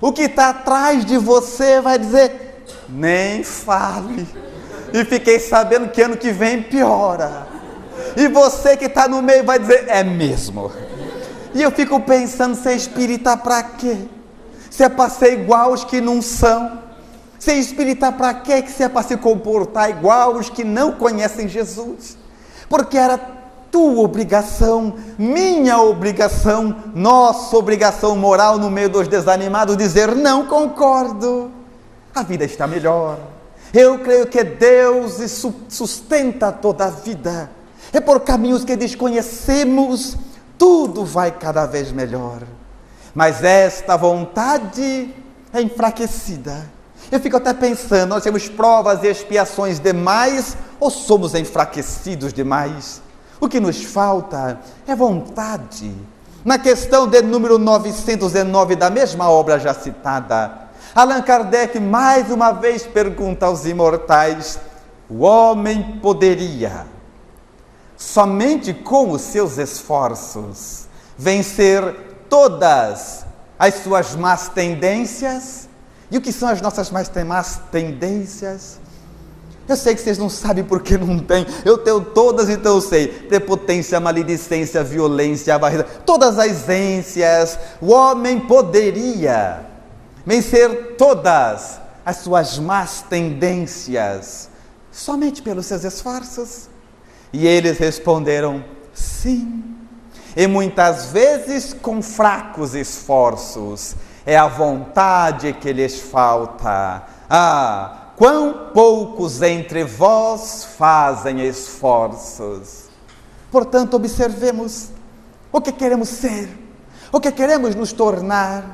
O que está atrás de você vai dizer, nem fale. E fiquei sabendo que ano que vem piora. E você que está no meio vai dizer, é mesmo. E eu fico pensando, ser espírita para quê? Se é para ser igual aos que não são. Ser espírita para quê? Que se é para se comportar igual os que não conhecem Jesus. Porque era tua obrigação, minha obrigação, nossa obrigação moral no meio dos desanimados, dizer: não concordo, a vida está melhor. Eu creio que Deus sustenta toda a vida. É por caminhos que desconhecemos, tudo vai cada vez melhor. Mas esta vontade é enfraquecida. Eu fico até pensando, nós temos provas e expiações demais ou somos enfraquecidos demais? O que nos falta é vontade. Na questão de número 909 da mesma obra já citada, Allan Kardec mais uma vez pergunta aos imortais: o homem poderia, somente com os seus esforços, vencer todas as suas más tendências? E o que são as nossas más tendências? Eu sei que vocês não sabem porque não tem. Eu tenho todas, então eu sei. Prepotência, maledicência, violência, barreira, todas as ênsias. O homem poderia vencer todas as suas más tendências somente pelos seus esforços? E eles responderam: sim. E muitas vezes com fracos esforços. É a vontade que lhes falta. Ah, quão poucos entre vós fazem esforços. Portanto, observemos o que queremos ser, o que queremos nos tornar,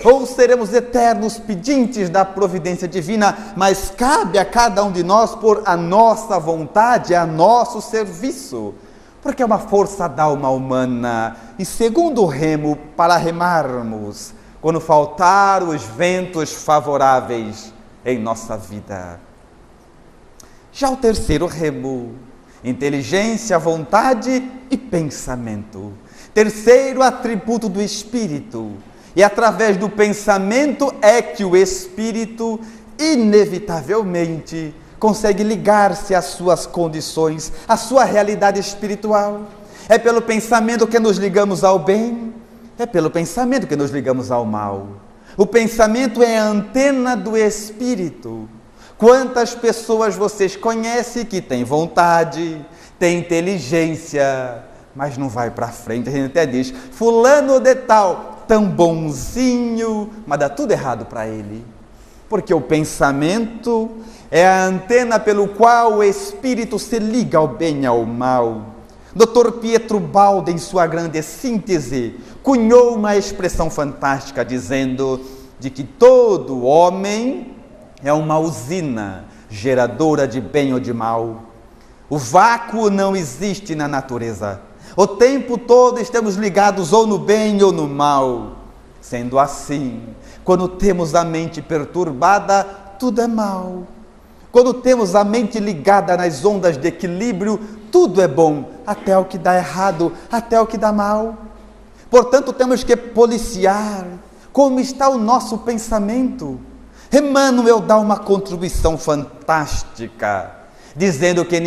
ou seremos eternos pedintes da providência divina, mas cabe a cada um de nós pôr a nossa vontade a nosso serviço, porque é uma força da alma humana. E segundo remo, para remarmos, quando faltar os ventos favoráveis em nossa vida. Já o terceiro remo, inteligência, vontade e pensamento. Terceiro atributo do espírito. E através do pensamento é que o espírito, inevitavelmente, consegue ligar-se às suas condições, à sua realidade espiritual. É pelo pensamento que nos ligamos ao bem, é pelo pensamento que nos ligamos ao mal. O pensamento é a antena do espírito. Quantas pessoas vocês conhecem que têm vontade, têm inteligência, mas não vai para frente? A gente até diz: fulano de tal, tão bonzinho, mas dá tudo errado para ele. Porque o pensamento é a antena pelo qual o espírito se liga ao bem e ao mal. Dr. Pietro Baldi, em sua grande síntese, cunhou uma expressão fantástica, dizendo de que todo homem é uma usina geradora de bem ou de mal. O vácuo não existe na natureza. O tempo todo estamos ligados ou no bem ou no mal. Sendo assim, quando temos a mente perturbada, tudo é mal. Quando temos a mente ligada nas ondas de equilíbrio, tudo é bom, até o que dá errado, até o que dá mal. Portanto, temos que policiar como está o nosso pensamento. Emmanuel dá uma contribuição fantástica, dizendo que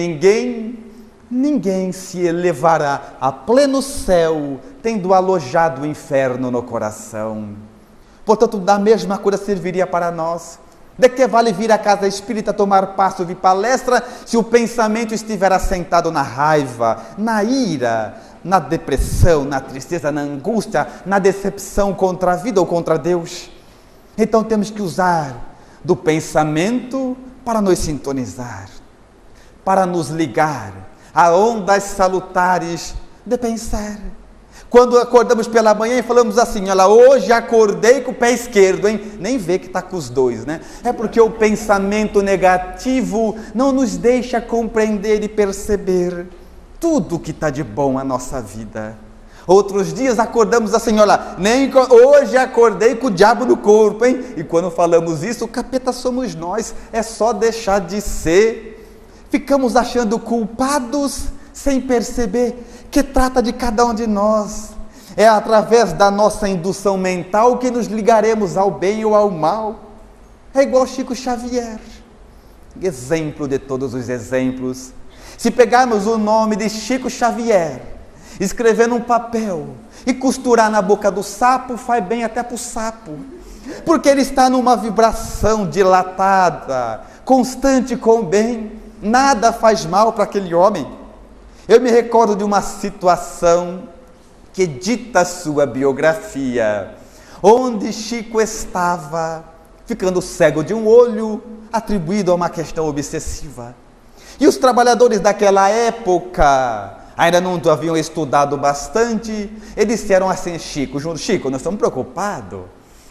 ninguém se elevará a pleno céu, tendo alojado o inferno no coração. Portanto, da mesma coisa serviria para nós. De que vale vir à casa espírita tomar passo de palestra, se o pensamento estiver assentado na raiva, na ira, na depressão, na tristeza, na angústia, na decepção contra a vida ou contra Deus? Então temos que usar do pensamento para nos sintonizar, para nos ligar a ondas salutares de pensar. Quando acordamos pela manhã e falamos assim: olha, hoje acordei com o pé esquerdo, hein? Nem vê que está com os dois, né? É porque o pensamento negativo não nos deixa compreender e perceber tudo que está de bom à nossa vida. Outros dias acordamos assim: olha, hoje acordei com o diabo no corpo, hein? E quando falamos isso, o capeta somos nós, é só deixar de ser. Ficamos achando culpados sem perceber que trata de cada um de nós. É através da nossa indução mental que nos ligaremos ao bem ou ao mal. É igual Chico Xavier, exemplo de todos os exemplos. Se pegarmos o nome de Chico Xavier, escrever num papel e costurar na boca do sapo, faz bem até para o sapo. porque ele está numa vibração dilatada, constante com o bem, nada faz mal para aquele homem. Eu me recordo de uma situação que dita a sua biografia, onde Chico estava ficando cego de um olho, atribuído a uma questão obsessiva. E os trabalhadores daquela época ainda não haviam estudado bastante, eles disseram assim: Chico, nós estamos preocupados,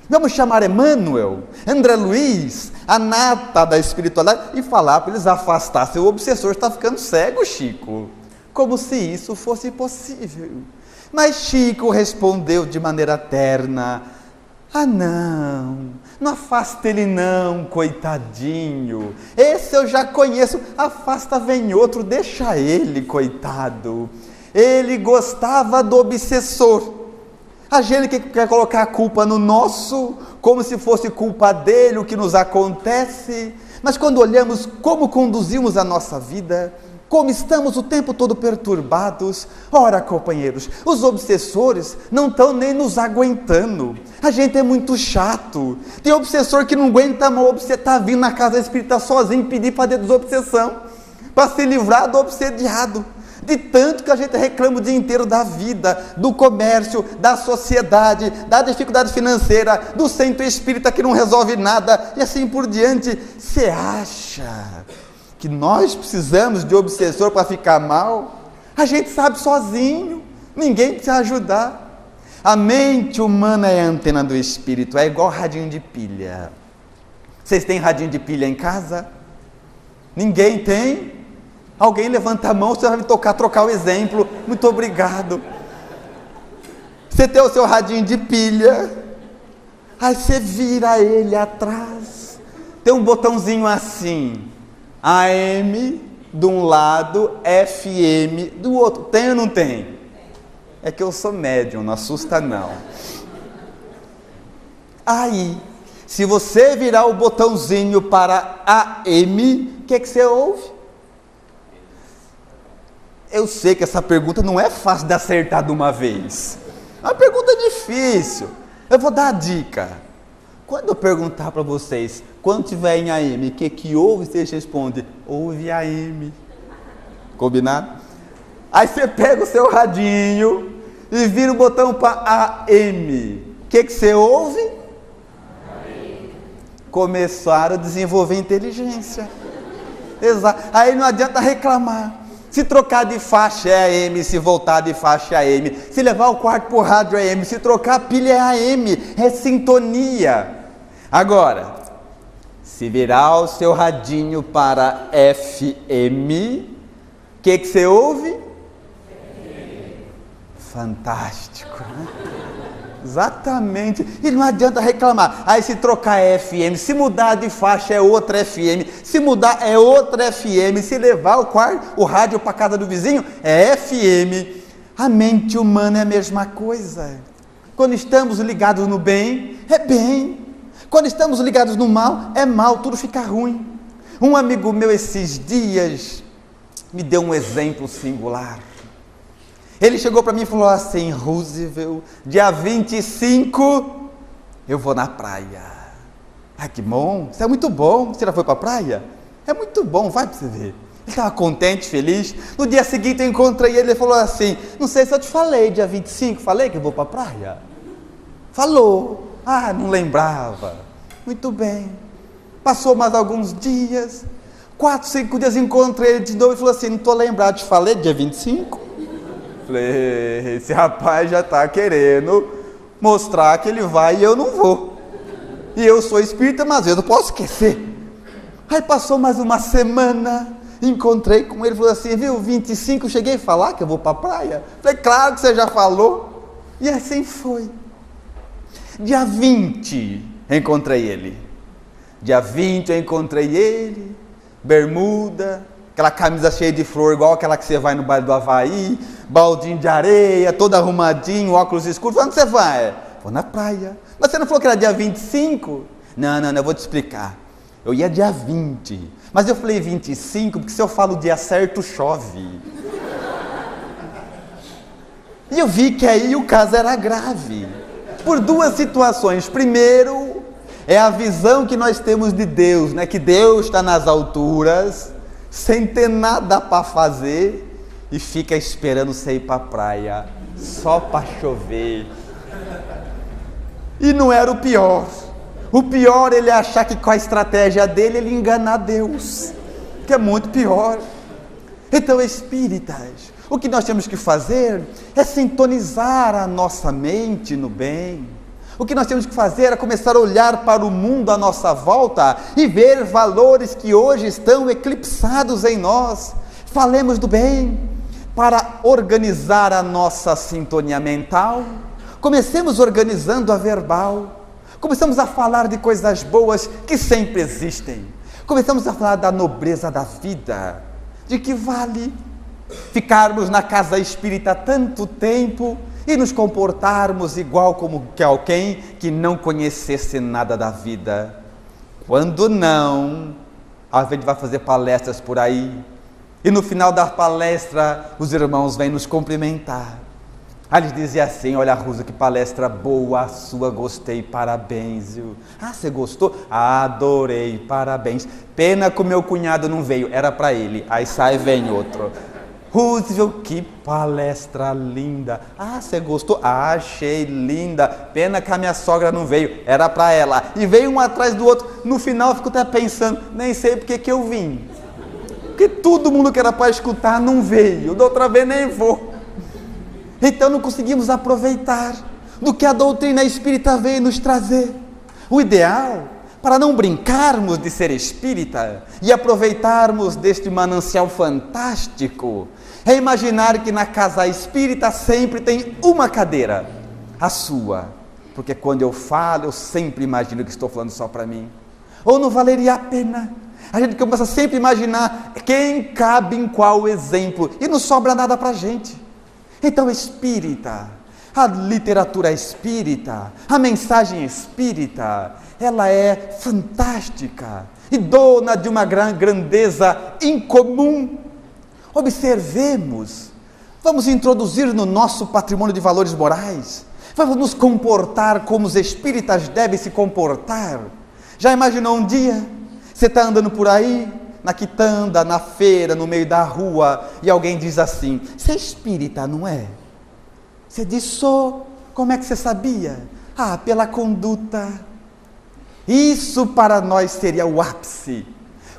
vamos chamar Emmanuel, André Luiz, a nata da espiritualidade, e falar para eles afastar seu obsessor, está ficando cego, Chico. Como se isso fosse possível. Mas Chico respondeu de maneira terna: ah, não afasta ele não, coitadinho, esse eu já conheço, afasta vem outro, deixa ele, coitado. Ele gostava do obsessor. A gente que quer colocar a culpa no nosso, como se fosse culpa dele o que nos acontece, mas quando olhamos como conduzimos a nossa vida, como estamos o tempo todo perturbados, ora, companheiros, os obsessores não estão nem nos aguentando. A gente é muito chato. Tem obsessor que não aguenta mais, você está vindo na casa espírita sozinho pedir para ter desobsessão, para se livrar do obsediado. De tanto que a gente reclama o dia inteiro da vida, do comércio, da sociedade, da dificuldade financeira, do centro espírita que não resolve nada, e assim por diante. Você acha que nós precisamos de obsessor para ficar mal? A gente sabe sozinho, ninguém precisa ajudar. A mente humana é a antena do espírito, é igual radinho de pilha. Vocês têm radinho de pilha em casa? Ninguém tem? Alguém levanta a mão, você vai me trocar o exemplo. Muito obrigado. Você tem o seu radinho de pilha, aí você vira ele atrás, tem um botãozinho assim, AM de um lado, FM do outro. Tem ou não tem? É que eu sou médium, não assusta não. Aí, se você virar o botãozinho para AM, o que você ouve? Eu sei que essa pergunta não é fácil de acertar de uma vez. É uma pergunta difícil. Eu vou dar a dica. Quando eu perguntar para vocês, quando tiver em AM, o que ouve, vocês respondem: ouve AM. Combinado? Aí você pega o seu radinho e vira o botão para AM. O que você ouve? AM. Começaram a desenvolver inteligência. Exato. Aí não adianta reclamar. Se trocar de faixa é AM, se voltar de faixa é AM, se levar o quarto por rádio é AM, se trocar a pilha é AM, é sintonia. Agora, se virar o seu radinho para FM, o que você ouve? Fantástico, né? Exatamente. E não adianta reclamar. Aí se trocar é FM, se mudar de faixa é outra FM, se mudar é outra FM, se levar o rádio para casa do vizinho é FM. A mente humana é a mesma coisa. Quando estamos ligados no bem, é bem. Quando estamos ligados no mal, é mal, tudo fica ruim. Um amigo meu esses dias me deu um exemplo singular. Ele chegou para mim e falou assim: Roosevelt, dia 25 eu vou na praia. Ah, que bom, isso é muito bom. Você já foi para a praia? É muito bom, vai para você ver. Ele estava contente, feliz. No dia seguinte eu encontrei ele e falou assim: não sei se eu te falei, dia 25, falei que eu vou para a praia? Falou. Ah, não lembrava. Muito bem. Passou mais alguns dias, 4, 5 dias, encontrei ele de novo e falou assim: não estou lembrado, te falei dia 25? Falei, esse rapaz já está querendo mostrar que ele vai e eu não vou. E eu sou espírita, mas eu não posso esquecer. Aí passou mais uma semana, encontrei com ele e falou assim: viu, 25, cheguei a falar que eu vou para a praia? Falei, claro que você já falou. E assim foi. Dia 20, encontrei ele. Dia 20 eu encontrei ele, bermuda, aquela camisa cheia de flor, igual aquela que você vai no baile do Havaí, baldinho de areia, todo arrumadinho, óculos escuros. Onde você vai? Vou na praia. Mas você não falou que era dia 25? Não, eu vou te explicar. Eu ia dia 20, mas eu falei 25, porque se eu falo o dia certo, chove. E eu vi que aí o caso era grave, por duas situações. Primeiro, É a visão que nós temos de Deus, né? Que Deus está nas alturas, sem ter nada para fazer, e fica esperando você ir para a praia, só para chover. E não era o pior. O pior é ele achar que com a estratégia dele ele enganar Deus, que é muito pior. Então, espíritas, o que nós temos que fazer é sintonizar a nossa mente no bem. O que nós temos que fazer é começar a olhar para o mundo à nossa volta e ver valores que hoje estão eclipsados em nós. Falemos do bem para organizar a nossa sintonia mental. Comecemos organizando a verbal. Começamos a falar de coisas boas que sempre existem. Começamos a falar da nobreza da vida, de que vale ficarmos na casa espírita tanto tempo e nos comportarmos igual como que alguém que não conhecesse nada da vida. Quando não, a gente vai fazer palestras por aí, e no final da palestra os irmãos vêm nos cumprimentar. Aí eles diziam assim: olha, Rusa, que palestra boa a sua, gostei, parabéns. Ah, você gostou? Adorei, parabéns. Pena que o meu cunhado não veio, era para ele. Aí sai, vem outro. Roosevelt, que palestra linda. Ah, você gostou? Ah, achei linda. Pena que a minha sogra não veio, era para ela. E veio um atrás do outro. No final eu fico até pensando, nem sei porque que eu vim. Porque todo mundo que era para escutar não veio. Da outra vez nem vou. Então não conseguimos aproveitar do que a doutrina espírita veio nos trazer. O ideal, para não brincarmos de ser espírita e aproveitarmos deste manancial fantástico, é imaginar que na casa espírita sempre tem uma cadeira, a sua. Porque quando eu falo, eu sempre imagino que estou falando só para mim. Ou não valeria a pena? A gente começa sempre a imaginar quem cabe em qual exemplo e não sobra nada para a gente. Então, espírita, a literatura espírita, a mensagem espírita, ela é fantástica e dona de uma grandeza incomum. Observemos, vamos introduzir no nosso patrimônio de valores morais, vamos nos comportar como os espíritas devem se comportar. Já imaginou um dia, você está andando por aí, na quitanda, na feira, no meio da rua, e alguém diz assim: você é espírita, não é? Você diz: sou. Como é que você sabia? Ah, pela conduta. Isso para nós seria o ápice.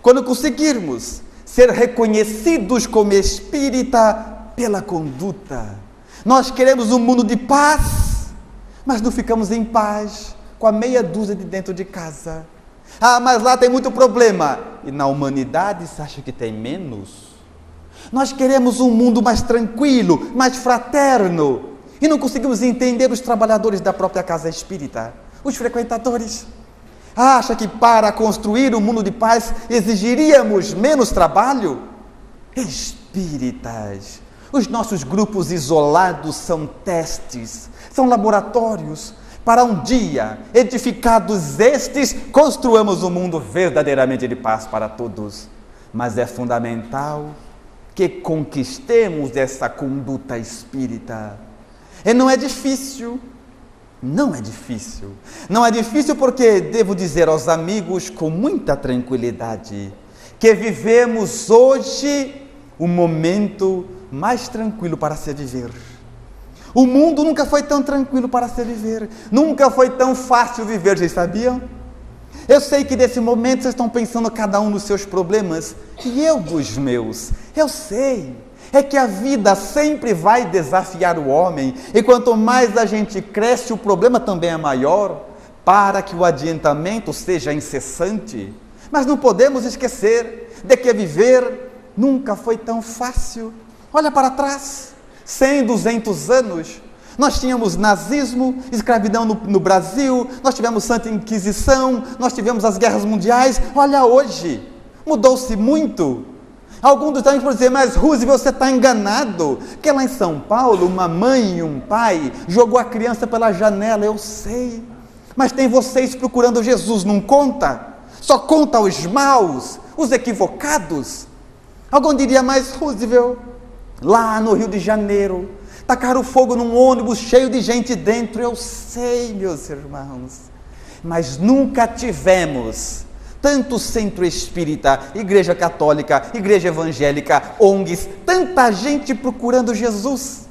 Quando conseguirmos ser reconhecidos como espírita pela conduta. Nós queremos um mundo de paz, mas não ficamos em paz com a meia dúzia de dentro de casa. Ah, mas lá tem muito problema. E na humanidade você acha que tem menos? Nós queremos um mundo mais tranquilo, mais fraterno. E não conseguimos entender os trabalhadores da própria casa espírita, os frequentadores. Acha que para construir um mundo de paz exigiríamos menos trabalho? Espíritas, os nossos grupos isolados são testes, são laboratórios, para um dia, edificados estes, construamos um mundo verdadeiramente de paz para todos. Mas é fundamental que conquistemos essa conduta espírita. E não é difícil. Não é difícil. Não é difícil porque devo dizer aos amigos com muita tranquilidade que vivemos hoje o momento mais tranquilo para se viver. O mundo nunca foi tão tranquilo para se viver. Nunca foi tão fácil viver, vocês sabiam? Eu sei que nesse momento vocês estão pensando cada um nos seus problemas e eu dos meus. Eu sei. É que a vida sempre vai desafiar o homem, e quanto mais a gente cresce, o problema também é maior, para que o adiantamento seja incessante. Mas não podemos esquecer de que viver nunca foi tão fácil. Olha para trás, 100, 200 anos, nós tínhamos nazismo, escravidão no Brasil, nós tivemos Santa Inquisição, nós tivemos as guerras mundiais. Olha hoje, mudou-se muito. Alguns dos amigos vão dizer: mas Roosevelt, você está enganado, que lá em São Paulo uma mãe e um pai jogou a criança pela janela. Eu sei, mas tem vocês procurando Jesus, não conta? Só conta os maus, os equivocados. Alguém diria: mas Roosevelt, lá no Rio de Janeiro, tacaram fogo num ônibus cheio de gente dentro. Eu sei, meus irmãos, mas nunca tivemos tanto centro espírita, igreja católica, igreja evangélica, ONGs, tanta gente procurando Jesus,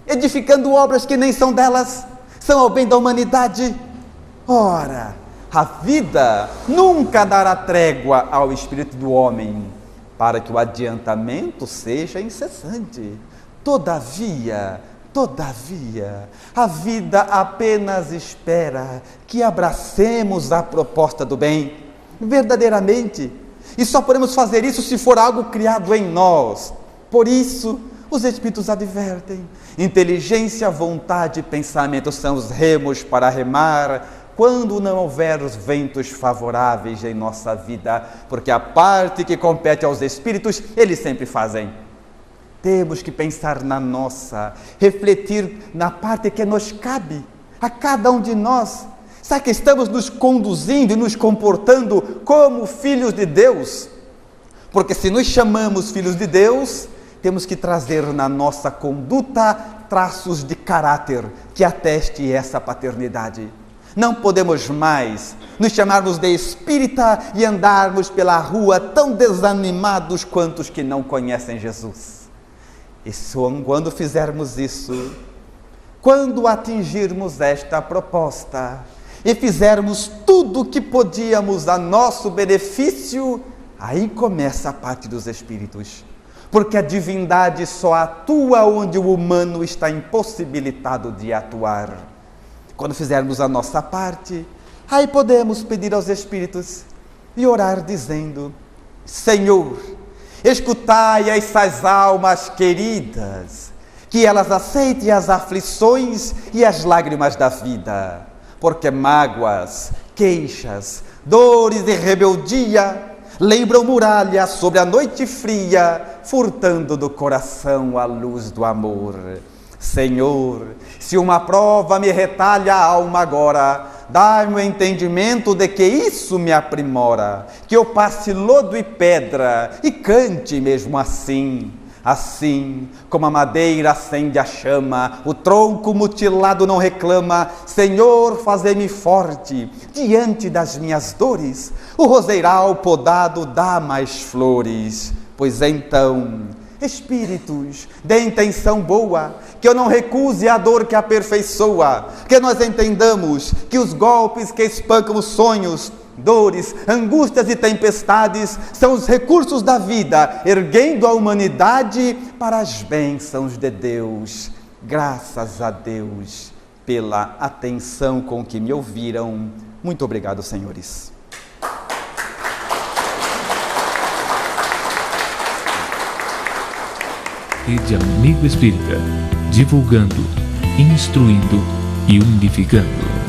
edificando obras que nem são delas, são ao bem da humanidade. Ora, a vida nunca dará trégua ao espírito do homem, para que o adiantamento seja incessante. Todavia, a vida apenas espera que abracemos a proposta do bem, verdadeiramente, e só podemos fazer isso se for algo criado em nós. Por isso, os Espíritos advertem: inteligência, vontade e pensamento são os remos para remar, quando não houver os ventos favoráveis em nossa vida, porque a parte que compete aos Espíritos, eles sempre fazem. Temos que pensar na nossa, refletir na parte que nos cabe, a cada um de nós. Será que estamos nos conduzindo e nos comportando como filhos de Deus? Porque se nos chamamos filhos de Deus, temos que trazer na nossa conduta traços de caráter que ateste essa paternidade. Não podemos mais nos chamarmos de espírita e andarmos pela rua tão desanimados quanto os que não conhecem Jesus. E só quando fizermos isso, quando atingirmos esta proposta e fizermos tudo o que podíamos a nosso benefício, aí começa a parte dos Espíritos. Porque a divindade só atua onde o humano está impossibilitado de atuar. Quando fizermos a nossa parte, aí podemos pedir aos Espíritos e orar dizendo: Senhor, escutai essas almas queridas, que elas aceitem as aflições e as lágrimas da vida, porque mágoas, queixas, dores e rebeldia lembram muralha sobre a noite fria, furtando do coração a luz do amor. Senhor, se uma prova me retalha a alma agora, dai-me o entendimento de que isso me aprimora, que eu passe lodo e pedra e cante mesmo assim. Assim como a madeira acende a chama, o tronco mutilado não reclama, Senhor, fazei-me forte diante das minhas dores, o roseiral podado dá mais flores. Pois então, Espíritos de intenção boa, que eu não recuse a dor que aperfeiçoa, que nós entendamos que os golpes que espancam os sonhos, dores, angústias e tempestades são os recursos da vida, erguendo a humanidade para as bênçãos de Deus. Graças a Deus pela atenção com que me ouviram. Muito obrigado, senhores. Rede Amigo Espírita, divulgando, instruindo e unificando.